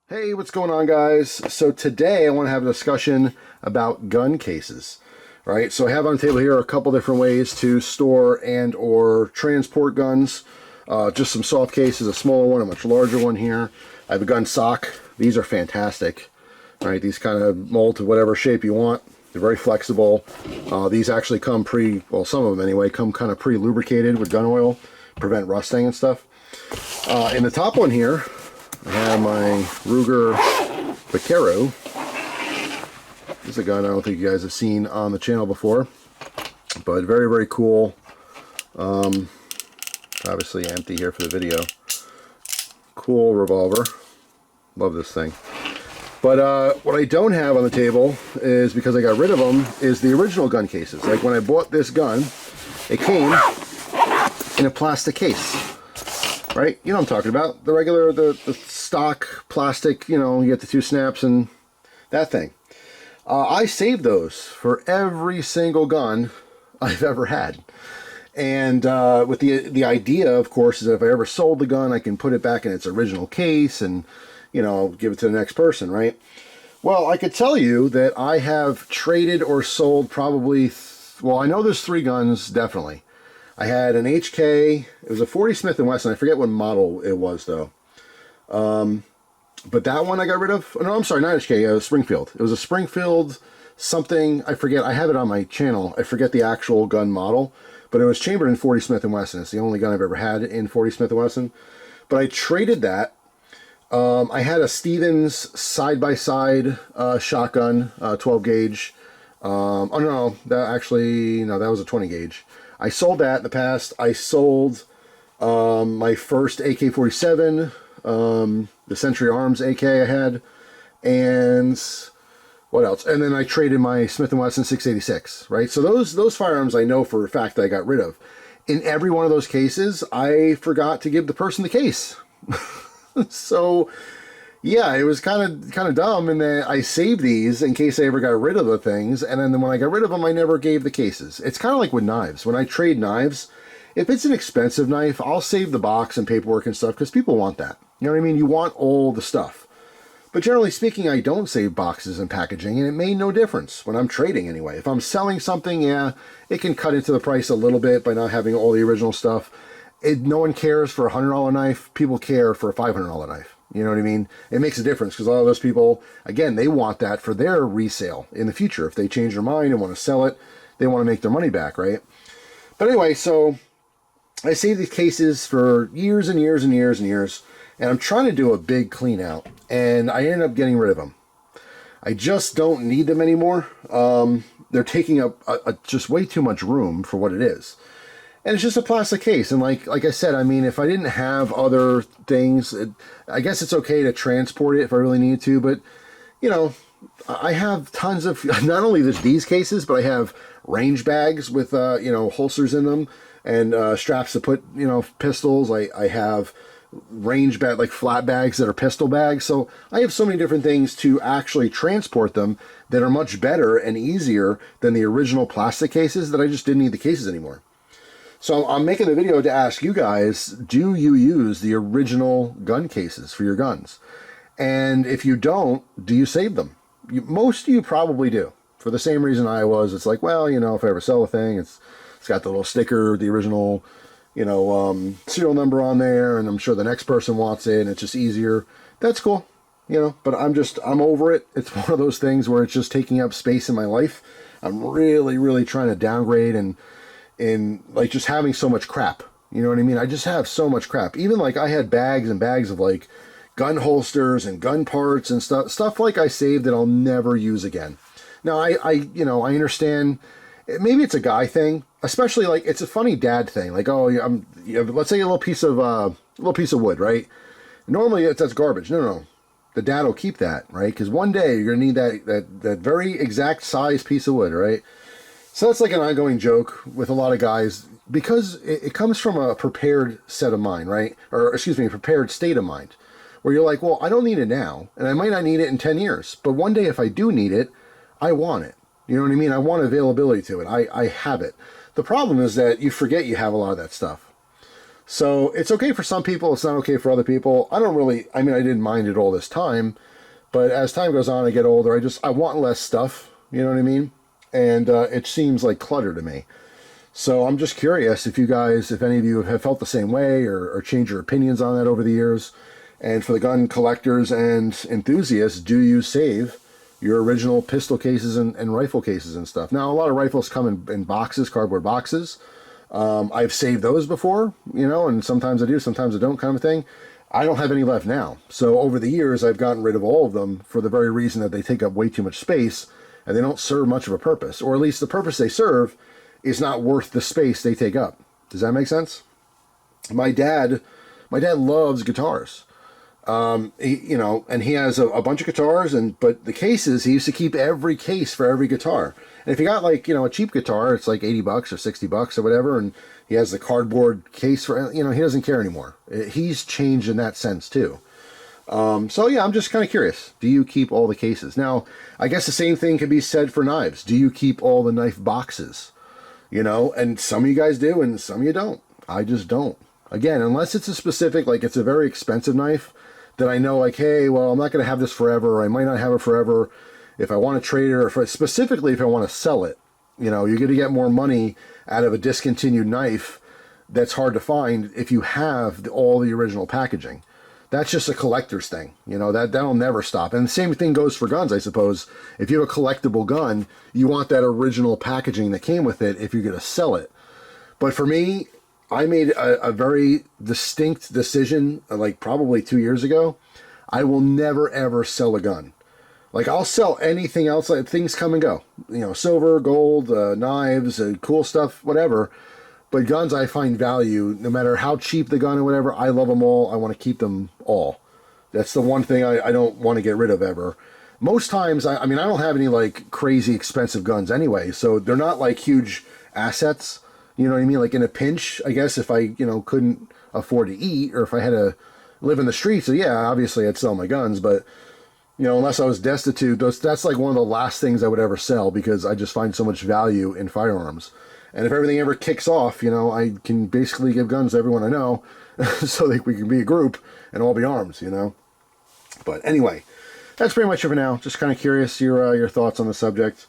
Hey, what's going on, guys? So today I want to have a discussion about gun cases, right? So I have on the table here a couple different ways to store and or transport guns. Just some soft cases, a smaller one, a much larger one here. I have a gun sock. These are fantastic, right? These kind of mold to whatever shape you want. They're very flexible. These actually come well, some of them anyway, come kind of pre-lubricated with gun oil, prevent rusting and stuff. In the top one here, I have my Ruger Vaquero. This is a gun I don't think you guys have seen on the channel before, but very, very cool. Obviously empty here for the video. Cool revolver. Love this thing. But what I don't have on the table is, because I got rid of them, is the original gun cases. Like when I bought this gun, it came in a plastic case. Right? You know what I'm talking about. The regular, the stock plastic, you know, you get the two snaps and that thing. I saved those for every single gun I've ever had. And with the idea, of course, is that if I ever sold the gun, I can put it back in its original case and, you know, give it to the next person, right? Well, I could tell you that I have traded or sold probably, well, I know there's 3 guns, definitely. I had an HK, it was a 40 Smith & Wesson, I forget what model it was though. But that one I got rid of, no, I'm sorry, not HK, Springfield. It was a Springfield something, I forget, I have it on my channel, I forget the actual gun model, but it was chambered in 40 Smith & Wesson. It's the only gun I've ever had in 40 Smith & Wesson. But I traded that. I had a Stevens side-by-side shotgun, 12 gauge. Oh no, that was a 20 gauge. I sold that in the past. I sold my first AK-47, the Century Arms AK I had, and what else? And then I traded my Smith & Wesson 686, right? So those firearms I know for a fact that I got rid of. In every one of those cases, I forgot to give the person the case. So yeah, it was kind of dumb, and then I saved these in case I ever got rid of the things, and then when I got rid of them, I never gave the cases. It's kind of like with knives. When I trade knives, if it's an expensive knife, I'll save the box and paperwork and stuff because people want that. You know what I mean? You want all the stuff. But generally speaking, I don't save boxes and packaging, and it made no difference when I'm trading anyway. If I'm selling something, yeah, it can cut into the price a little bit by not having all the original stuff. No one cares for a $100 knife. People care for a $500 knife. You know what I mean? It makes a difference because a lot of those people, again, they want that for their resale in the future. If they change their mind and want to sell it, they want to make their money back, right? But anyway, so I saved these cases for years and years and years and years, and I'm trying to do a big clean out, and I ended up getting rid of them. I just don't need them anymore. They're taking up just way too much room for what it is. And it's just a plastic case. And like I said, I mean, if I didn't have other things, I guess it's okay to transport it if I really need to. But, you know, I have tons of, not only these cases, but I have range bags with, you know, holsters in them and straps to put, you know, pistols. I have range bag, like flat bags that are pistol bags. So I have so many different things to actually transport them that are much better and easier than the original plastic cases that I just didn't need the cases anymore. So I'm making the video to ask you guys, do you use the original gun cases for your guns? And if you don't, do you save them? Most of you probably do. For the same reason I was. It's like, well, you know, if I ever sell a thing, it's got the little sticker, the original, you know, serial number on there, and I'm sure the next person wants it, and it's just easier. That's cool, you know, but I'm over it. It's one of those things where it's just taking up space in my life. I'm really, really trying to downgrade and like just having so much crap, you know what I mean? I just have so much crap. Even like I had bags and bags of like gun holsters and gun parts and stuff like I saved that I'll never use again. Now you know, I understand maybe it's a guy thing, especially like it's a funny dad thing. Like, oh, let's say a little piece of wood, right? Normally that's garbage. No. The dad will keep that, right? Because one day you're gonna need that very exact size piece of wood, right? So that's like an ongoing joke with a lot of guys because it comes from a prepared set of mind, right? Or excuse me, a prepared state of mind where you're like, well, I don't need it now and I might not need it in 10 years, but one day if I do need it, I want it. You know what I mean? I want availability to it. I have it. The problem is that you forget you have a lot of that stuff. So it's okay for some people, it's not okay for other people. I don't really, I mean, I didn't mind it all this time, but as time goes on, I get older, I want less stuff, you know what I mean? And it seems like clutter to me. So I'm just curious if you guys, if any of you have felt the same way or changed your opinions on that over the years. And for the gun collectors and enthusiasts, do you save your original pistol cases and rifle cases and stuff? Now, a lot of rifles come in boxes, cardboard boxes. I've saved those before, you know, and sometimes I do, sometimes I don't, kind of thing. I don't have any left now. So over the years, I've gotten rid of all of them for the very reason that they take up way too much space and they don't serve much of a purpose, or at least the purpose they serve is not worth the space they take up. Does that make sense? My dad loves guitars. You know, and he has a bunch of guitars, but the cases, he used to keep every case for every guitar. And if you got, like, you know, a cheap guitar, it's like $80 or $60 or whatever, and he has the cardboard case for, you know, he doesn't care anymore. He's changed in that sense too. So yeah, I'm just kind of curious. Do you keep all the cases? Now, I guess the same thing could be said for knives. Do you keep all the knife boxes? You know, and some of you guys do and some of you don't. I just don't. Again, unless it's a specific, like it's a very expensive knife that I know, like, hey, well, I'm not going to have this forever, or I might not have it forever. If I want to trade it, or specifically if I want to sell it, you know, you're going to get more money out of a discontinued knife that's hard to find if you have all the original packaging. That's just a collector's thing, you know, that'll never stop. And the same thing goes for guns, I suppose. If you have a collectible gun, you want that original packaging that came with it if you're going to sell it. But for me, I made a very distinct decision, like probably 2 years ago. I will never, ever sell a gun. Like, I'll sell anything else, like things come and go. You know, silver, gold, knives, cool stuff, whatever. But guns, I find value, no matter how cheap the gun or whatever. I love them all. I want to keep them all. That's the one thing I don't want to get rid of ever. Most times, I mean, I don't have any, like, crazy expensive guns anyway, so they're not, like, huge assets. You know what I mean? Like, in a pinch, I guess, if I, you know, couldn't afford to eat, or if I had to live in the streets, so yeah, obviously I'd sell my guns, but, you know, unless I was destitute, that's like one of the last things I would ever sell, because I just find so much value in firearms. And if everything ever kicks off, you know, I can basically give guns to everyone I know, so that we can be a group and all be armed, you know? But anyway, that's pretty much it for now. Just kind of curious your thoughts on the subject.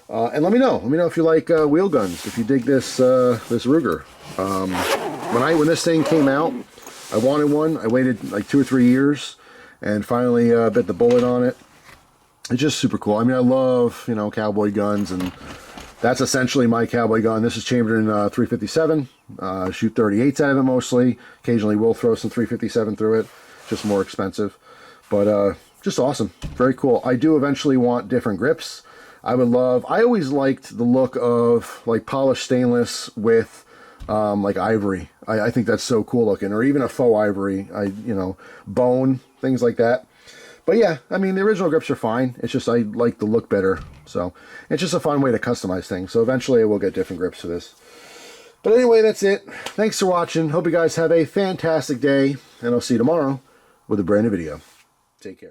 And let me know if you like wheel guns, if you dig this Ruger. When this thing came out, I wanted one. I waited like 2 or 3 years and finally bit the bullet on it. It's just super cool. I mean, I love, you know, cowboy guns, and that's essentially my cowboy gun. This is chambered in 357. Shoot 38s out of it mostly. Occasionally we'll throw some 357 through it. Just more expensive. But just awesome. Very cool. I do eventually want different grips. I always liked the look of like polished stainless with like ivory. I think that's so cool looking, or even a faux ivory, you know, bone, things like that. But yeah, I mean, the original grips are fine. It's just I like the look better. So it's just a fun way to customize things. So eventually I will get different grips for this. But anyway, that's it. Thanks for watching. Hope you guys have a fantastic day, and I'll see you tomorrow with a brand new video. Take care.